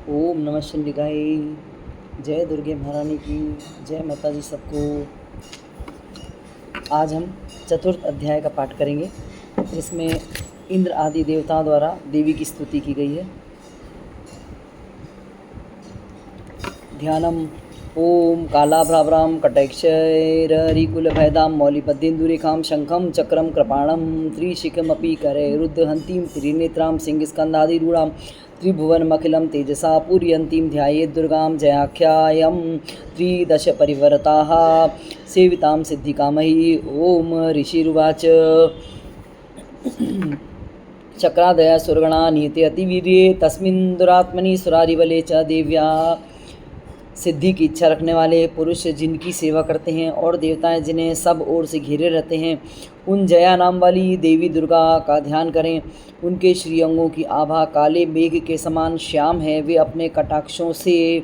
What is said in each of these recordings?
ओम नमः शिवाय। जय दुर्गे महारानी की जय। माता जी सबको। आज हम चतुर्थ अध्याय का पाठ करेंगे, जिसमें इंद्र आदि देवताओं द्वारा देवी की स्तुति की गई है। ध्यानम। ओम कालाभ्राभ्रां कटैक्षैररिकुलभयदां मौलिपद्येन्दुरेखां शंखं चक्रं कृपाणं त्रिशिखमपि करे रुद्धहन्तीं त्रिनेत्रां सिंहस्कन्धादिरूढां त्रिभुवनमखिलं तेजसा पूरयन्तीं ध्यायेत् दुर्गां जयाख्यायं त्रिदशपरिवरताः सेवितां सिद्धिकामही। ओम ऋषिरुवाच चक्रादय सुरगणा नीते अतिवीर्ये तस्मिन् दुरात्मनि सुरारिबले च देव्या। सिद्धि की इच्छा रखने वाले पुरुष जिनकी सेवा करते हैं और देवताएं जिन्हें सब ओर से घेरे रहते हैं, उन जया नाम वाली देवी दुर्गा का ध्यान करें। उनके श्रीअंगों की आभा काले मेघ के समान श्याम है। वे अपने कटाक्षों से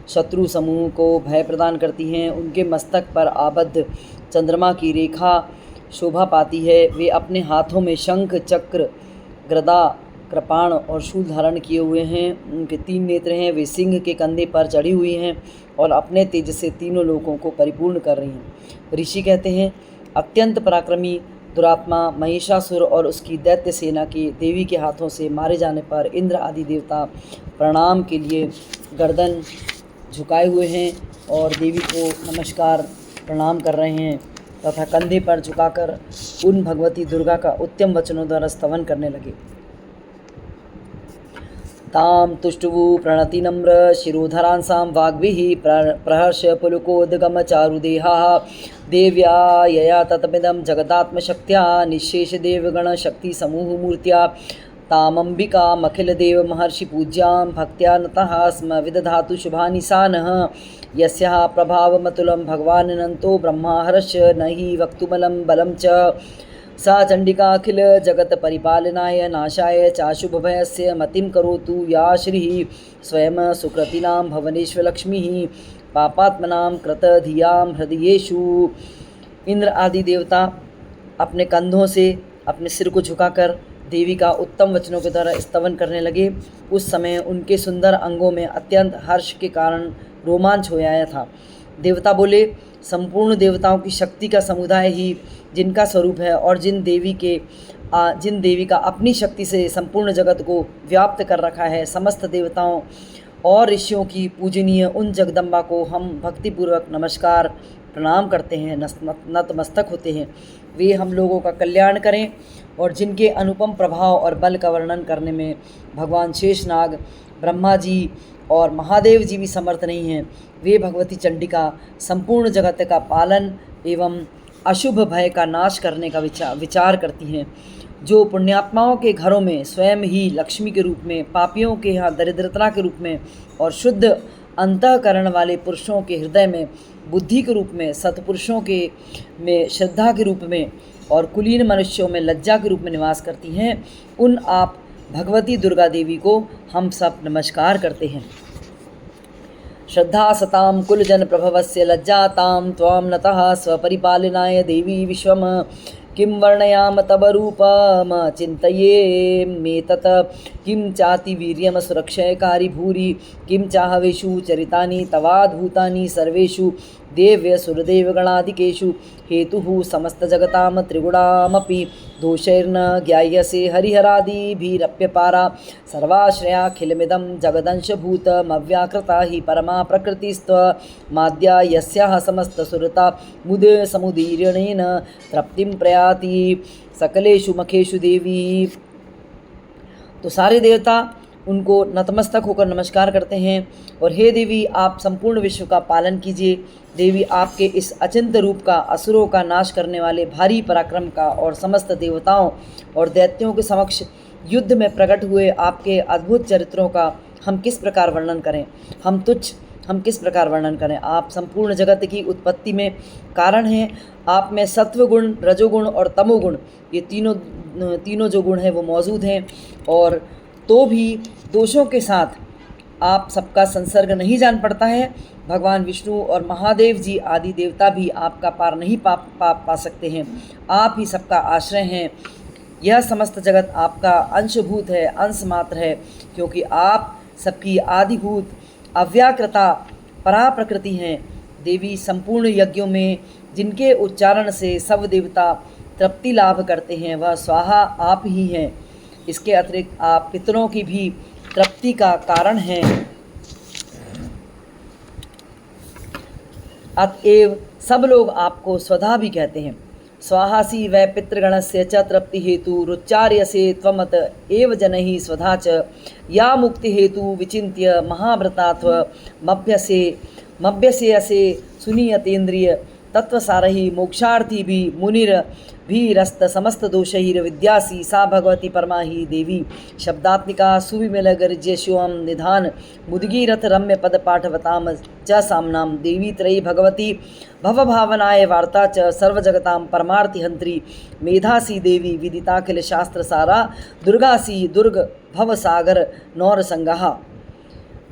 शत्रु समूह को भय प्रदान करती हैं। उनके मस्तक पर आबद्ध चंद्रमा की रेखा शोभा पाती है। वे अपने हाथों में शंख चक्र गदा कृपाण और शूल धारण किए हुए हैं। उनके 3 नेत्र हैं। वे सिंह के कंधे पर चढ़ी हुई हैं और अपने तेज से तीनों लोकों को परिपूर्ण कर रही हैं। ऋषि कहते हैं, अत्यंत पराक्रमी दुरात्मा महिषासुर और उसकी दैत्य सेना की देवी के हाथों से मारे जाने पर इंद्र आदि देवता प्रणाम के लिए गर्दन झुकाए हुए हैं और देवी को नमस्कार प्रणाम कर रहे हैं तथा कंधे पर झुकाकर उन भगवती दुर्गा का उत्तम वचनों द्वारा स्तवन करने लगे। ताम तुष्टुवु प्रणति नम्र शिरोधरांसां वाग्भिः प्रहर्ष पुलकोद्गम चारुदेहाः देव्या यया ततमिदं जगदात्मशक्त्या निःशेष देवगण शक्ति समूह मूर्त्या तामम्बिकामखिलदेव महर्षि पूज्यां भक्त्या नतः स्म विदधातु शुभानि सा नः। यस्याः प्रभावमतुलं भगवाननन्तो ब्रह्मा हर्ष न हि वक्तुमलं बलं च। सा चंडिका अखिल जगत परिपालनाय नाशाय चाशुभभयस्य मतिं करोतु या श्रीः स्वयं सुकृतिनां भवनेश्वरलक्ष्मीः पापात्मनां कृतधियां हृदयेषु। इंद्र आदि देवता अपने कंधों से अपने सिर को झुकाकर देवी का उत्तम वचनों के द्वारा स्तवन करने लगे। उस समय उनके सुंदर अंगों में अत्यंत हर्ष के कारण रोमांच हो आया था। देवता बोले, संपूर्ण देवताओं की शक्ति का समुदाय ही जिनका स्वरूप है और जिन देवी का अपनी शक्ति से संपूर्ण जगत को व्याप्त कर रखा है, समस्त देवताओं और ऋषियों की पूजनीय उन जगदम्बा को हम भक्तिपूर्वक नमस्कार प्रणाम करते हैं, नतमस्तक होते हैं। वे हम लोगों का कल्याण करें और जिनके अनुपम प्रभाव और बल का वर्णन करने में भगवान शेषनाग, ब्रह्मा जी और महादेव जी भी समर्थ नहीं हैं। वे भगवती चंडिका संपूर्ण जगत का पालन एवं अशुभ भय का नाश करने का विचार करती हैं। जो पुण्यात्माओं के घरों में स्वयं ही लक्ष्मी के रूप में, पापियों के यहाँ दरिद्रता के रूप में और शुद्ध अंतःकरण वाले पुरुषों के हृदय में बुद्धि के रूप में, सत्पुरुषों के में श्रद्धा के रूप में और कुलीन मनुष्यों में लज्जा के रूप में निवास करती हैं, उन आप भगवती दुर्गा देवी को हम सब नमस्कार करते हैं। श्रद्धा सतां कुलजन प्रभवस्य लज्जातां त्वां नतः स्वपरिपालनाय देवी विश्वम किं वर्णयाम तव रूपम चिन्तये मे तत् किं चाति वीर्यम सुरक्षयकारी भूरि किं चाहवेषु चरितानि तवाद्भुतानि सर्वेषु देव्य सुरदेवगणाधिकेषु हेतुः समस्तजगतां त्रिगुणामपि दोषैर्न ज्ञायसे हरिहरादिभिरप्यपारा सर्वाश्रयाखिलमिदं जगदंशभूतमव्याकृता हि परमा प्रकृतिस्त्वमाद्या यस्याः समस्तसुरता मुद समुदीर्यणेन तृप्तिं प्रयाति सकलेषु मखेषु देवी। तो सारे देवता उनको नतमस्तक होकर नमस्कार करते हैं और हे देवी, आप संपूर्ण विश्व का पालन कीजिए। देवी, आपके इस अचिंत्य रूप का, असुरों का नाश करने वाले भारी पराक्रम का और समस्त देवताओं और दैत्यों के समक्ष युद्ध में प्रकट हुए आपके अद्भुत चरित्रों का हम किस प्रकार वर्णन करें। हम किस प्रकार वर्णन करें। आप संपूर्ण जगत की उत्पत्ति में कारण हैं। आप में सत्वगुण, रजोगुण और तमोगुण, ये तीनों जो गुण हैं वो मौजूद हैं, और तो भी दोषों के साथ आप सबका संसर्ग नहीं जान पड़ता है। भगवान विष्णु और महादेव जी आदि देवता भी आपका पार नहीं पा सकते हैं। आप ही सबका आश्रय हैं। यह समस्त जगत आपका अंशभूत है, अंश मात्र है, क्योंकि आप सबकी आदिभूत अव्याकृता परा प्रकृति हैं। देवी संपूर्ण यज्ञों में जिनके उच्चारण से सब देवता तृप्ति लाभ करते हैं वह स्वाहा आप ही हैं। इसके अतिरिक्त आप पितरों की भी तृप्ति का कारण हैं। अतएव सब लोग आपको स्वधा भी कहते हैं। स्वाहासी वै पितृगणस्य च तृप्ति हेतु रुच्चार्यसे त्वमत एव जनैः स्वधा च या मुक्ति हेतु विचिन्त्य महाव्रतात्व मभ्यसे सुनीयतेन्द्रिय तत्वसारहि मोक्षार्थी भी मुनिर भीरस्त समस्त दोषैर विद्यासी सा भगवती परमा ही देवी शब्दात्मिका सुविमल गर्ज्य शिवम निधान मुदगीरथ रम्य पद पाठवताम च सामनाम देवी त्रयी भगवती भवभावनाय वार्ता च सर्वजगतां परमार्थिहंत्री मेधासी देवी विदिताखिल शास्त्र सारा दुर्गासी दुर्ग भवसागर नौरसंगहा।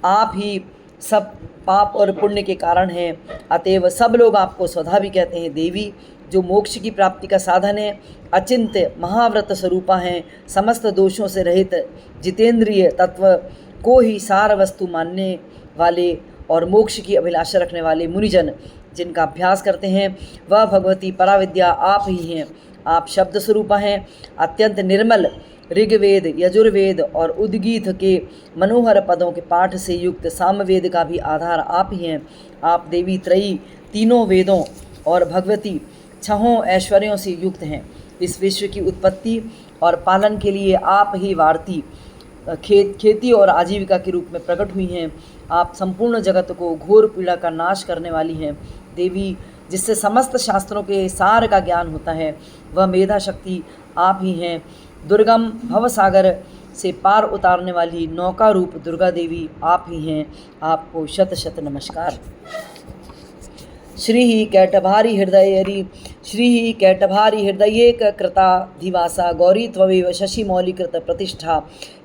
आप ही सब पाप और पुण्य के कारण हैं, अतएव सब लोग आपको स्वधा भी कहते हैं। देवी जो मोक्ष की प्राप्ति का साधन है, अचिंत्य महाव्रत स्वरूपा हैं, समस्त दोषों से रहित जितेंद्रिय तत्व को ही सार वस्तु मानने वाले और मोक्ष की अभिलाषा रखने वाले मुनिजन जिनका अभ्यास करते हैं वह भगवती पराविद्या आप ही हैं। आप शब्द स्वरूपा हैं, अत्यंत निर्मल ऋग्वेद यजुर्वेद और उद्गीत के मनोहर पदों के पाठ से युक्त सामवेद का भी आधार आप ही हैं। आप देवी त्रयी तीनों वेदों और भगवती छहों ऐश्वर्यों से युक्त हैं। इस विश्व की उत्पत्ति और पालन के लिए आप ही वार्ती खेती और आजीविका के रूप में प्रकट हुई हैं। आप संपूर्ण जगत को घोर पीड़ा का नाश करने वाली हैं। देवी जिससे समस्त शास्त्रों के सार का ज्ञान होता है वह मेधा शक्ति आप ही हैं। दुर्गम भवसागर से पार उतारने वाली नौका रूप दुर्गा देवी आप ही हैं। आपको शत शत नमस्कार। श्री कैटभारी हृदयरी श्री कैटभारी हृदये कृताधिवासा गौरी त्वमेव शशिमौलिकृत प्रतिष्ठा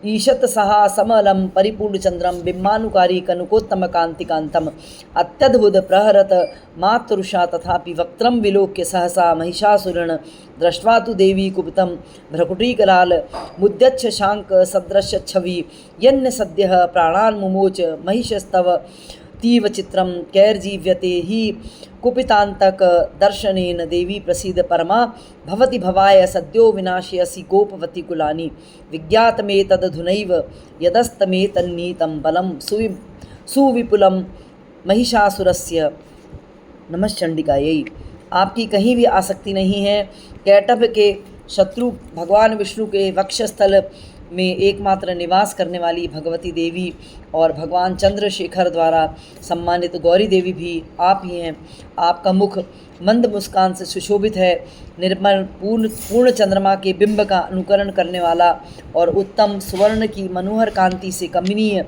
ईशत सहा समलम परिपूर्णचंद्रम बिम्बानुकारी कनकोत्तम कांतिकांतम अत्यद्भुत प्रहरत मातृषा तथापि वक्त्रम विलोक्य सहसा महिषासुरण दृष्ट्वा तु देवी कुपितं भ्रकुटीकराल मुद्यच्छ शांक सदृश छवि यन्न सद्यः प्राणान् मुमोच महिषस्तव तीव चित्रम कैर्जीव्यते ही कुपितांतक दर्शनेन देवी प्रसीद परमा भवति भवाय सद्यो विनाशयसि गोपवती कुलानि विज्ञात मे तदधुनैव यदस्तमे तन्नीतं बलं सुविपुलं महिषासुरस्य नमश्चंडिकायै। आपकी कहीं भी आसक्ति नहीं है। कैटभ के शत्रु भगवान विष्णु के वक्षस्थल में एकमात्र निवास करने वाली भगवती देवी और भगवान चंद्रशेखर द्वारा सम्मानित गौरी देवी भी आप ही हैं। आपका मुख मंद मुस्कान से सुशोभित है। निर्मल पूर्ण चंद्रमा के बिंब का अनुकरण करने वाला और उत्तम सुवर्ण की मनोहर कांति से कमनीय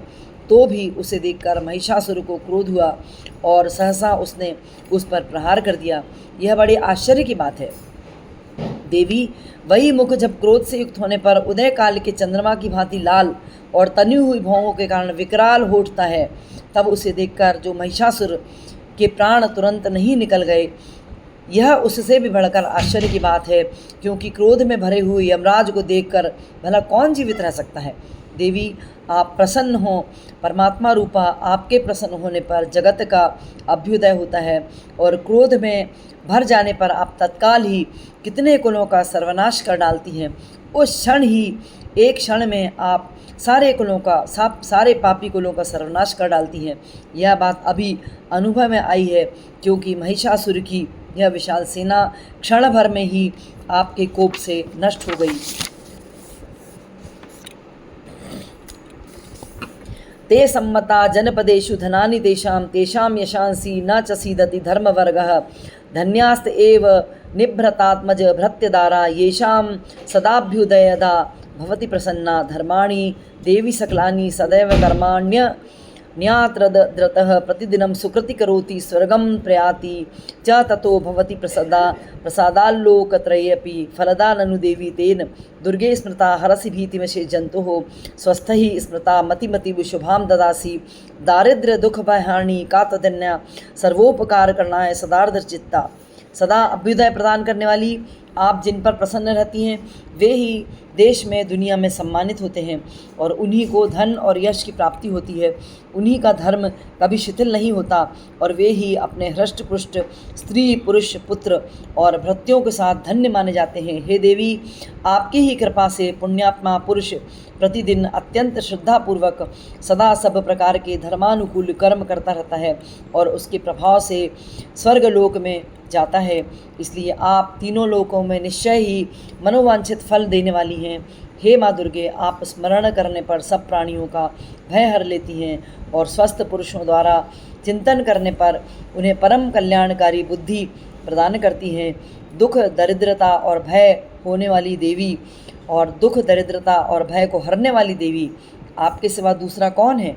तो भी उसे देखकर महिषासुर को क्रोध हुआ और सहसा उसने उस पर प्रहार कर दिया। यह बड़े आश्चर्य की बात है। देवी वही मुख जब क्रोध से युक्त होने पर उदय काल के चंद्रमा की भांति लाल और तनी हुई भौंहों के कारण विकराल हो उठता है, तब उसे देखकर जो महिषासुर के प्राण तुरंत नहीं निकल गए, यह उससे भी बढ़कर आश्चर्य की बात है, क्योंकि क्रोध में भरे हुए यमराज को देखकर भला कौन जीवित रह सकता है। देवी आप प्रसन्न हो। परमात्मा रूपा आपके प्रसन्न होने पर जगत का अभ्युदय होता है और क्रोध में भर जाने पर आप तत्काल ही कितने कुलों का सर्वनाश कर डालती हैं। उस क्षण ही एक क्षण में आप सारे कुलों का सारे पापी कुलों का सर्वनाश कर डालती हैं। यह बात अभी अनुभव में आई है, क्योंकि महिषासुर की यह विशाल सेना क्षण भर में ही आपके कोप से नष्ट हो गई। ते सम्मता जनपदेषु धनानि तेषां यशांसि न च सीदति धर्मवर्गः धन्यास्त एव निभ्रतात्मज भृत्यदारा येषां सदाभ्युदयदा भवति प्रसन्ना धर्माणि देवी सकलानि सदैव कर्माण्यन्यात्रदृतः प्रतिदिनं सुकृति करोति स्वर्गं प्रयाति च ततो भवति प्रसादाल्लोकत्रयेऽपि फलदा ननु देवी तेन दुर्गे स्मृता हरसि भीतिमशे जन्तुः स्वस्थ ही स्मृता मतिमति शुभां ददासि दारिद्र्य दुख भयाणी का तदन्या सर्वोपकार करनाय सदार्ध चित्ता। सदा अभ्युदय प्रदान करने वाली आप जिन पर प्रसन्न रहती हैं वे ही देश में, दुनिया में सम्मानित होते हैं और उन्हीं को धन और यश की प्राप्ति होती है। उन्हीं का धर्म कभी शिथिल नहीं होता और वे ही अपने हृष्ट पुष्ट स्त्री, पुरुष, पुत्र और भृत्यों के साथ धन्य माने जाते हैं। हे देवी, आपकी ही कृपा से पुण्यात्मा पुरुष प्रतिदिन अत्यंत श्रद्धापूर्वक सदा सब प्रकार के धर्मानुकूल कर्म करता रहता है और उसके प्रभाव से स्वर्गलोक में जाता है। इसलिए आप तीनों लोकों में निश्चय ही मनोवांछित फल देने वाली हैं। हे माँ दुर्गे, आप स्मरण करने पर सब प्राणियों का भय हर लेती हैं और स्वस्थ पुरुषों द्वारा चिंतन करने पर उन्हें परम कल्याणकारी बुद्धि प्रदान करती हैं। दुख, दरिद्रता और भय होने वाली देवी और दुख, दरिद्रता और भय को हरने वाली देवी, आपके सिवा दूसरा कौन है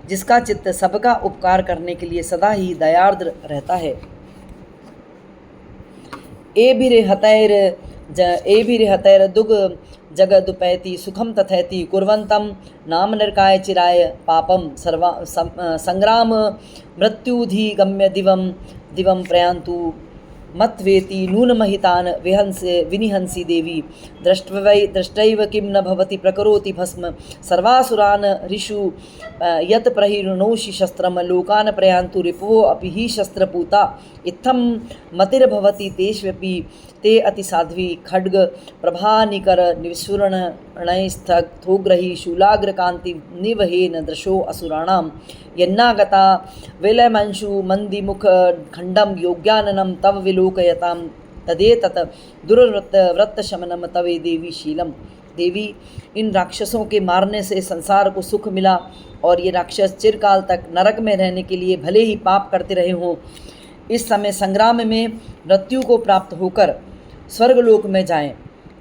जिसका चित्त सबका उपकार करने के लिए सदा ही दयार्द्र रहता है। एभिर्हतैर्दुग जगदुपैति सुखम तथैति कुर्वन्तं नाम नरकाय चिराय पापम संग्राम मृत्युधिगम्य दिवं प्रयान्तु मत्वेति नूनमहितान् विनिहंसि देवी। दृष्ट्वैव किं न भवति प्रकरोति भस्म सर्वासुरान् ऋषु यत् प्रहिर्णोषि शस्त्रं लोकान् प्रयान्तु रिपुवो अपि हि शस्त्रपूता इत्थं मतिर्भवति तेष्वपि ते अतिसाध्वी खड्ग प्रभानिकर निःसृणनैस्थोग्रही शूलाग्रकान्ति निवहेन दृशो असुराणां यन्नागता विलयमंशु मंदिमुख खंडम योग्याननं तव विलोकयतां तदेतत् दुर्वृत्तशमनं तवे देवी शीलम। देवी, इन राक्षसों के मारने से संसार को सुख मिला और ये राक्षस चिरकाल तक नरक में रहने के लिए भले ही पाप करते रहे हों, इस समय संग्राम में मृत्यु को प्राप्त होकर स्वर्गलोक में जाएं।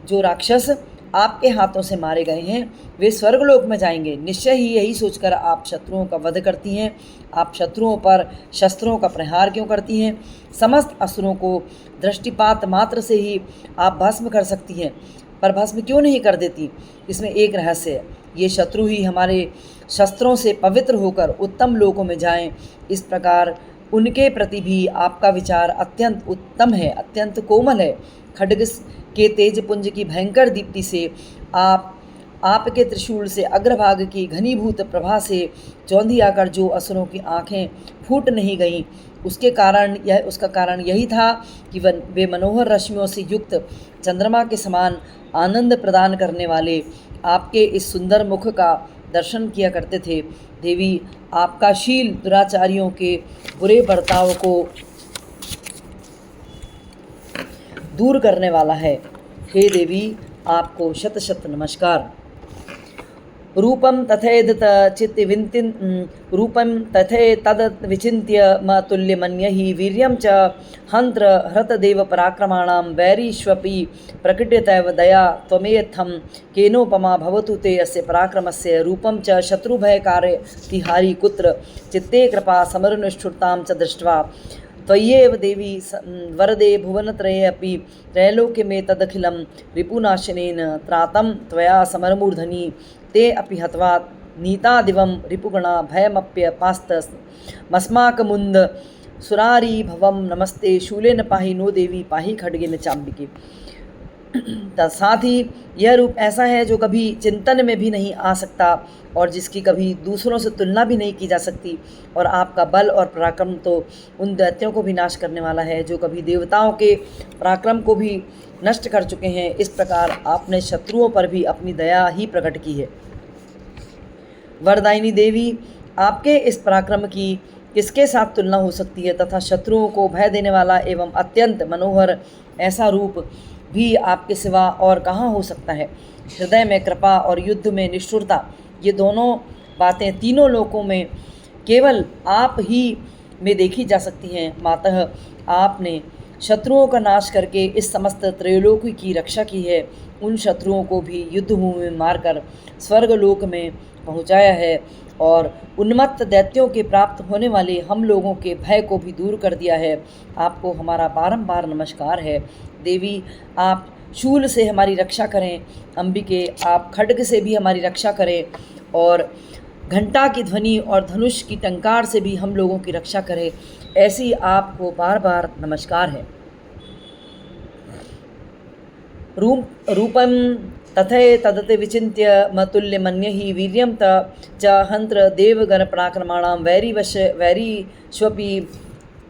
जो राक्षस आपके हाथों से मारे गए हैं वे स्वर्गलोक में जाएंगे। निश्चय ही यही सोचकर आप शत्रुओं का वध करती हैं। आप शत्रुओं पर शस्त्रों का प्रहार क्यों करती हैं? समस्त असुरों को दृष्टिपात मात्र से ही आप भस्म कर सकती हैं, पर भस्म क्यों नहीं कर देती? इसमें एक रहस्य है। ये शत्रु ही हमारे शस्त्रों से पवित्र होकर उत्तम लोकों में जाएं। इस प्रकार उनके प्रति भी आपका विचार अत्यंत उत्तम है, अत्यंत कोमल है। खड्ग के तेजपुंज की भयंकर दीप्ति से आपके त्रिशूल से अग्रभाग की घनीभूत प्रभा से चौंधी आकर जो असुरों की आंखें फूट नहीं गईं, उसका कारण यही था कि वे मनोहर रश्मियों से युक्त चंद्रमा के समान आनंद प्रदान करने वाले आपके इस सुंदर मुख का दर्शन किया करते थे। देवी, आपका शील दुराचारियों के बुरे बर्ताव को दूर करने वाला है। हे देवी, आपको शत शत नमस्कार। रूपम तथेदत चित्तिविन्तिन रूपम तथे तद विचिन्त्य मतुल्यमन्यहि वीर्यं च हन्त्र हृतदेव पराक्रमाणां वैरीष्वपि प्रकटितैव दया त्वमेत्थं केनोपमा भवतु ते अस्य पराक्रमस्य रूपं च शत्रुभयकारिहारी कुत्र चित्ते कृपा समरुनिष्ठुरतां च दृष्ट्वा त्वय्येव देवी वरदे भुवनत्रये अपि त्रैलोक्य में तदखिलं रिपुनाशनेन त्रातं त्वया समरमूर्धनि ते अपि हत्वा नीतादिवं रिपुगणा भयमप्यपास्तमस्माकमुन्द सुरारी भवं नमस्ते शूलेन पाहि नो देवी पाहि खड्गेन चाम्बिके। साथ ही यह रूप ऐसा है जो कभी चिंतन में भी नहीं आ सकता और जिसकी कभी दूसरों से तुलना भी नहीं की जा सकती। और आपका बल और पराक्रम तो उन दैत्यों को भी नाश करने वाला है जो कभी देवताओं के पराक्रम को भी नष्ट कर चुके हैं। इस प्रकार आपने शत्रुओं पर भी अपनी दया ही प्रकट की है। वरदायिनी देवी, आपके इस पराक्रम की किसके साथ तुलना हो सकती है तथा शत्रुओं को भय देने वाला एवं अत्यंत मनोहर ऐसा रूप भी आपके सिवा और कहाँ हो सकता है। हृदय में कृपा और युद्ध में निष्ठुरता, ये दोनों बातें तीनों लोकों में केवल आप ही में देखी जा सकती हैं। मातः आपने शत्रुओं का नाश करके इस समस्त त्रैलोक्य की रक्षा की है। उन शत्रुओं को भी युद्ध भूमि में मारकर स्वर्गलोक में पहुँचाया है और उन्मत्त दैत्यों के प्राप्त होने वाले हम लोगों के भय को भी दूर कर दिया है। आपको हमारा बारंबार नमस्कार है। देवी, आप शूल से हमारी रक्षा करें। अंबिके, आप खड्ग से भी हमारी रक्षा करें और घंटा की ध्वनि और धनुष की टंकार से भी हम लोगों की रक्षा करें। ऐसी आपको बार बार नमस्कार है। रूपं तथैतदति विचिन्त्य मतुल्यमन्य हि वीर्यं च हन्त्र देवगणपराक्रमाणां वैरीष्वपि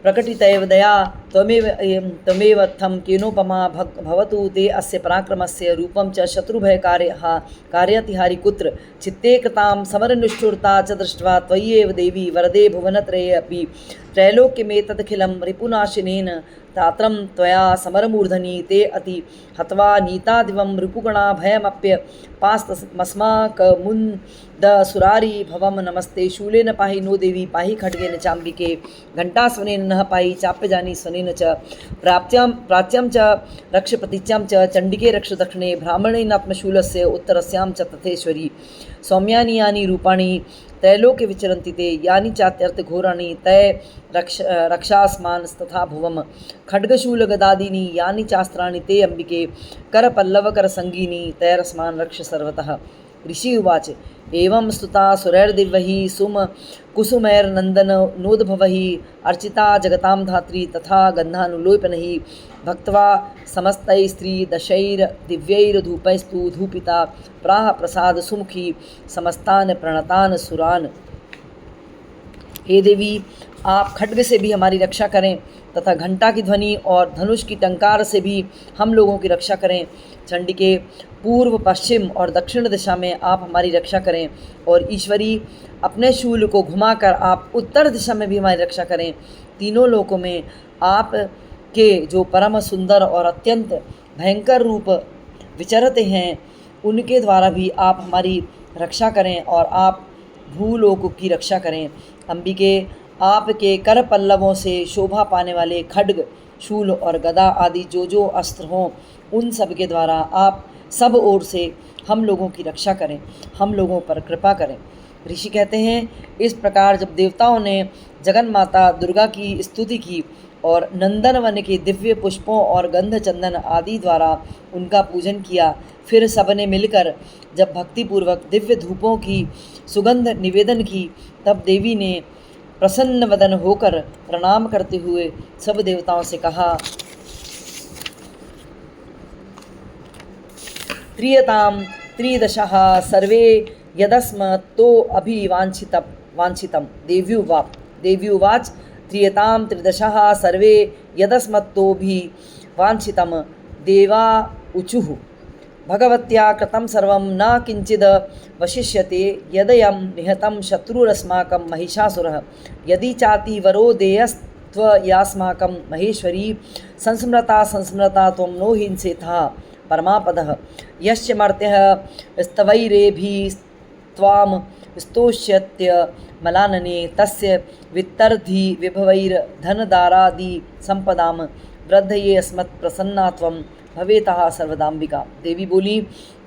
प्रकटितैव दया त्वमेव थं केनोपमा भवतु ते अस्य पराक्रमस्य रूपं च शत्रुभयकार्यतिहारि कुत्र चित्ते कृतां समरनिष्ठुरता च दृष्ट्वा त्वय्येव देवी वरदे भुवनत्रये अपि त्रैलोक्यमेतदखिलं रिपुनाशिनेन तात्रं त्वया समरमूर्धनि ते अति हत्वा नीतादिवं रिपुगणा भयमप्यपास्तमस्माकमुन्दसुरारी भवं नमस्ते शूलेन पाहि नो देवी पाहि खड्गेन चाम्बिके घण्टास्वनेन नः पाहि चाप्यजानि स्वनेन च प्राच्यं च रक्ष प्रतीच्यां च चण्डिके रक्ष दक्षिणे ब्राह्मणेनात्मशूलस्य उत्तरस्यां च तथेश्वरी सौम्यानि यानि रूपाणि त्रैलोक्य विचरन्ति ते यानि चात्यर्थघोराणि तै रक्षास्मानस्तथा भुवम् खड्गशूलगदादीनि यानि चास्त्राणि ते अम्बिके करपल्लवकरसङ्गीनि तैरस्मान् रक्ष सर्वतः। ऋषि उवाच एवं स्तुता सुरैर्दिव्यैः कुसुमैर्नन्दनोद्भवैः अर्चिता जगतां धात्री तथा गन्धानुलेपनैः भक्त्वा समस्तैस्त्रीदशैर्दिव्यैर्धूपैस्तु धूपिता प्राह प्रसाद सुमुखी समस्तान प्रणतान सुरान। हे देवी, आप खड्ग से भी हमारी रक्षा करें तथा घंटा की ध्वनि और धनुष की टंकार से भी हम लोगों की रक्षा करें। चंडिके, पूर्व पश्चिम और दक्षिण दिशा में आप हमारी रक्षा करें और ईश्वरी, अपने शूल को घुमाकर आप उत्तर दिशा में भी हमारी रक्षा करें। तीनों लोकों में आप के जो परम सुंदर और अत्यंत भयंकर रूप विचरते हैं उनके द्वारा भी आप हमारी रक्षा करें और आप भूलोक की रक्षा करें। अंबिके, आपके कर पल्लवों से शोभा पाने वाले खड्ग, शूल और गदा आदि जो अस्त्र हों उन सब के द्वारा आप सब ओर से हम लोगों की रक्षा करें, हम लोगों पर कृपा करें। ऋषि कहते हैं, इस प्रकार जब देवताओं ने जगन माता दुर्गा की स्तुति की और नंदन वन के दिव्य पुष्पों और गंध चंदन आदि द्वारा उनका पूजन किया, फिर सबने मिलकर जब भक्तिपूर्वक दिव्य धूपों की सुगंध निवेदन की, तब देवी ने प्रसन्न वदन होकर प्रणाम करते हुए सब देवताओं से कहा, त्रियतां त्रिदशः सर्वे यदस्मत्तो अभिवाञ्छितं देव्युवाच त्रियतां त्रिदशः सर्वे यदस्मत्तोऽभिवाञ्छितं देवा ऊचुः भगवत्या कृतं सर्वं न किञ्चिद् वशिष्यते यदयं निहतं शत्रुरस्माकं महिषासुरः यदि चाति वरो देयस्त्वयास्माकं महेश्वरी संस्मृता त्वं नो हिंसेथा परमापदः यश्च मर्त्यः स्तवैरेभिस्त्वां स्तोष्यत्य मलानने तस्य वित्तर्धि विभवैर्धनदारादि संपदां वृद्धये अस्मत् प्रसन्ना त्वं भवेतः सर्वदाम्बिका। देवी बोली,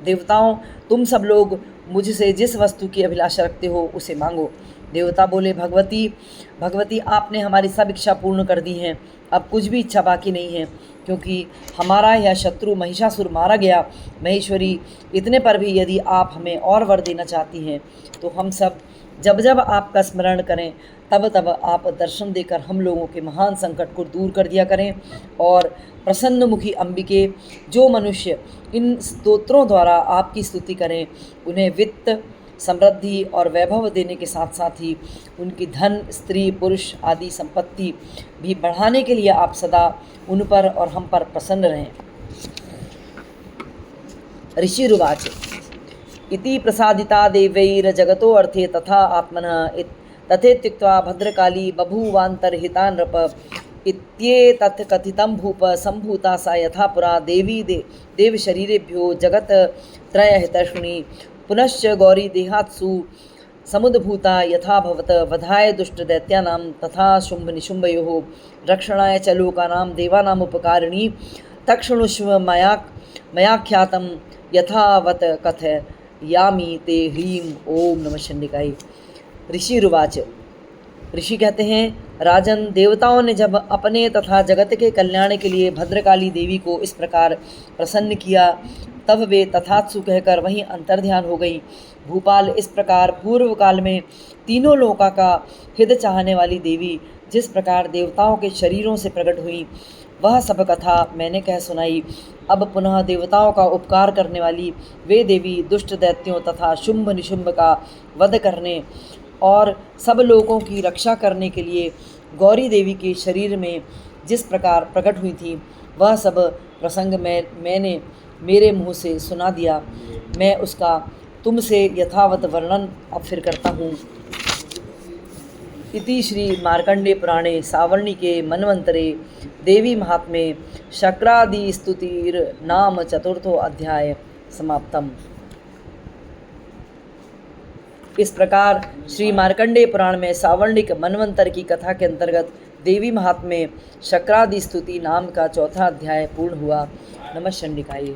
देवताओं, तुम सब लोग मुझसे जिस वस्तु की अभिलाषा रखते हो उसे मांगो। देवता बोले, भगवती आपने हमारी सब इच्छा पूर्ण कर दी हैं, अब कुछ भी इच्छा बाकी नहीं है, क्योंकि हमारा यह शत्रु महिषासुर मारा गया। महेश्वरी, इतने पर भी यदि आप हमें और वर देना चाहती हैं तो हम सब जब जब आपका स्मरण करें तब तब आप दर्शन देकर हम लोगों के महान संकट को दूर कर दिया करें। और प्रसन्नमुखी अंबिके, जो मनुष्य इन स्तोत्रों द्वारा आपकी स्तुति करें उन्हें वित्त, समृद्धि और वैभव देने के साथ साथ ही उनकी धन, स्त्री, पुरुष आदि संपत्ति भी बढ़ाने के लिए आप सदा उन पर और हम पर प्रसन्न रहें। ऋषिरुवाच इति प्रसादिता देवैर्जगतो अर्थे तथा आत्मनः तथेत्युक्त्वा भद्रकाली बभूवान्तर्हिता नृप इत्येतत् कथितं भूप सम्भूता सा यथा पुरा देवी देवशरीरेभ्यो जगत्त्रयहितैषिणी पुनश्च गौरी देहात्सु समुद्भूता यथा भवत वधाय दुष्टदैत्यानां तथा शुम्भनिशुम्भयोः रक्षणाय च लोकानां देवानाम् उपकारिणी तत्क्षुणुष्व मयाख्यातं यथावत् कथयामि ते ह्रीं ओम नमः शंडिकाय। ऋषिरुवाच, ऋषि कहते हैं, राजन, देवताओं ने जब अपने तथा जगत के कल्याण के लिए भद्रकाली देवी को इस प्रकार प्रसन्न किया तब वे तथात्सु कहकर वहीं अंतर्ध्यान हो गई। भूपाल, इस प्रकार पूर्व काल में तीनों लोका का हित चाहने वाली देवी जिस प्रकार देवताओं के शरीरों से प्रकट हुई वह सब कथा मैंने कह सुनाई। अब पुनः देवताओं का उपकार करने वाली वे देवी दुष्ट दैत्यों तथा शुंभ निशुंभ का वध करने और सब लोगों की रक्षा करने के लिए गौरी देवी के शरीर में जिस प्रकार प्रकट हुई थी, वह सब प्रसंग मैंने मेरे मुँह से सुना दिया। मैं उसका तुमसे यथावत वर्णन अब फिर करता हूँ। इति श्री मार्कंडेय पुराणे सावर्णिके मन्वंतरे देवी महात्म्ये शक्रादि स्तुतिर्नाम चतुर्थो अध्याय समाप्तम। इस प्रकार श्री मार्कंडेय पुराण में सावर्णिक मनवंतर की कथा के अंतर्गत देवी महात्म्य शक्रादि स्तुति नाम का चौथा अध्याय पूर्ण हुआ। नमः चंडिकाय।